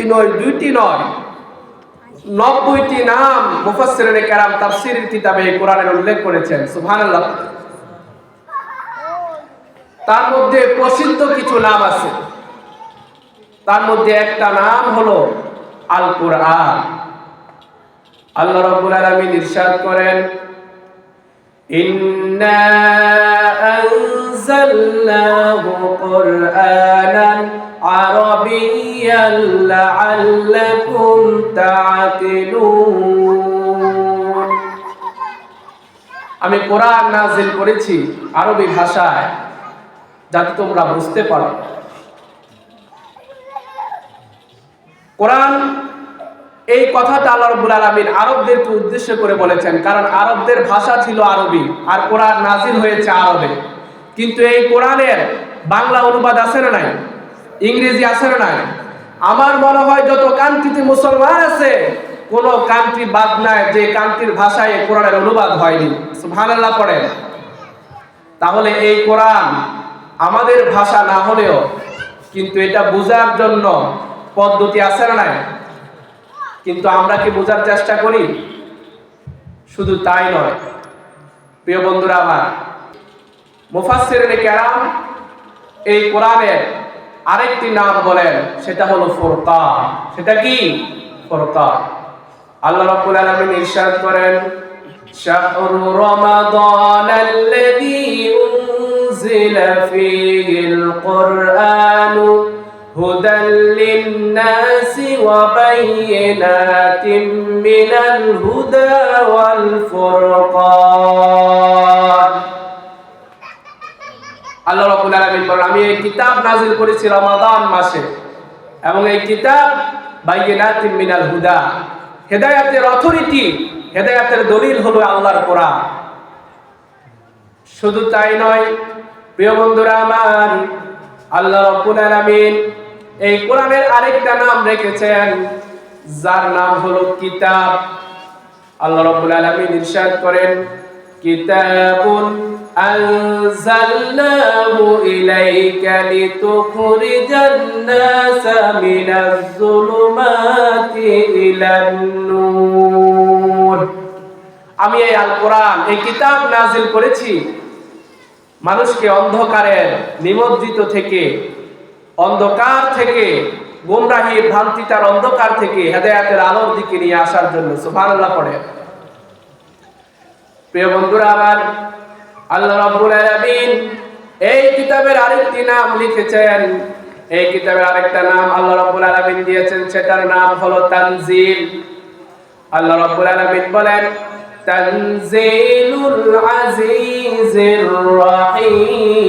একটি নয়, দুইটি নয়, 90টি নাম মুফাসসিরিনে কেরাম তাফসীরের কিতাবে কোরআনের উল্লেখ করেছেন। সুবহানাল্লাহ। তার মধ্যে প্রসিদ্ধ কিছু নাম আছে, তার মধ্যে একটা নাম হলো আল কোরআন। আল্লাহ রাব্বুল আলামিন ইরশাদ করেন, ইন্না আনজালনাহু কুরআনান আরাবিয়্যান লাআল্লাকুম তা'কিলুন। আমি কোরআন নাযিল করেছি আরবি ভাষায়, যাতে তোমরা বুঝতে পারো। কোরআন এই কথাটা আল্লাহ রাব্বুল আলামিন আরবদেরকে উদ্দেশ্য করে বলেছেন, কারণ আরবদের ভাষা ছিল আরবি আর কোরআন নাযিল হয়েছে আরবে। কিন্তু এই কোরআনের বাংলা অনুবাদ আছে না নাই, ইংরেজি আছে না নাই? আমার মনে হয় যত কান্ট্রিতে মুসলমান আছে, কোন কান্ট্রি বাদ নাই যে কান্ট্রির ভাষায় এই কোরআনের অনুবাদ হয়নি। সুবহানাল্লাহ পড়েন। তাহলে এই কোরআন আমাদের ভাষা না হলেও কিন্তু এটা বোঝার জন্য পদ্ধতি আছে না নাই? কিন্তু আমরা কি বোঝার চেষ্টা করি? শুধু তাই নয় প্রিয় বন্ধুরা আমার, মুফাসসিরিনে কেরাম এই কোরআনের আরেকটি নাম বলেন, সেটা হলো ফুরকান। সেটা কি? ফুরকান। আল্লাহ রাব্বুল আলামিন ইরশাদ করেন, শাহরু রমাদানাল্লাযী উনজিলা ফীহিল কুরআনু হুদাল লিন-নাসি ওয়া বায়্যিনাতিম মিনাল হুদা ওয়াল ফুরকান। আল্লাহ রাব্বুল আলামিন বলেন, আমি এই কিতাব নাযিল করেছি রমাদান মাসে, এবং এই কিতাব বায়্যিনাতিম মিনাল হুদা, হেদায়েতের অথরিটি, হেদায়েতের দলিল হলো আল্লাহর কোরআন। শুধু তাই নয় প্রিয় বন্ধুরা আমার, আল্লাহ রাব্বুল আলামিন এই কোরআনের আরেকটা নাম রেখেছেন, যার নাম হলো কিতাব। আল্লাহ রাব্বুল আলামিন ইরশাদ করেন, কিতাবুন আনজালনাহু ইলাইকা লিতুখরিজান নাসা মিনাজ যুলুমাতি ইলান নূর। আমি এই আল কোরআন, এই কিতাব নাযিল করেছি মানুষকে অন্ধকারের নিমজ্জিত থেকে, অন্ধকার থেকে, গোমরাহি ভ্রান্তিতার অন্ধকার থেকে হেদায়েতের আলোর দিকে নিয়ে আসার জন্য। সুবহানাল্লাহ পড়ে। প্রিয় বন্ধুরা আমার, আল্লাহ রাব্বুল আলামিন এই কিতাবের আরেকটি নাম লিখেছেন, এই কিতাবের আরেকটা নাম আল্লাহ রাব্বুল আলামিন দিয়েছেন, সেটার নাম হলো তানজিল। আল্লাহ রাব্বুল আলামিন বলেন, তানজিলুল আজিজির রাহিম।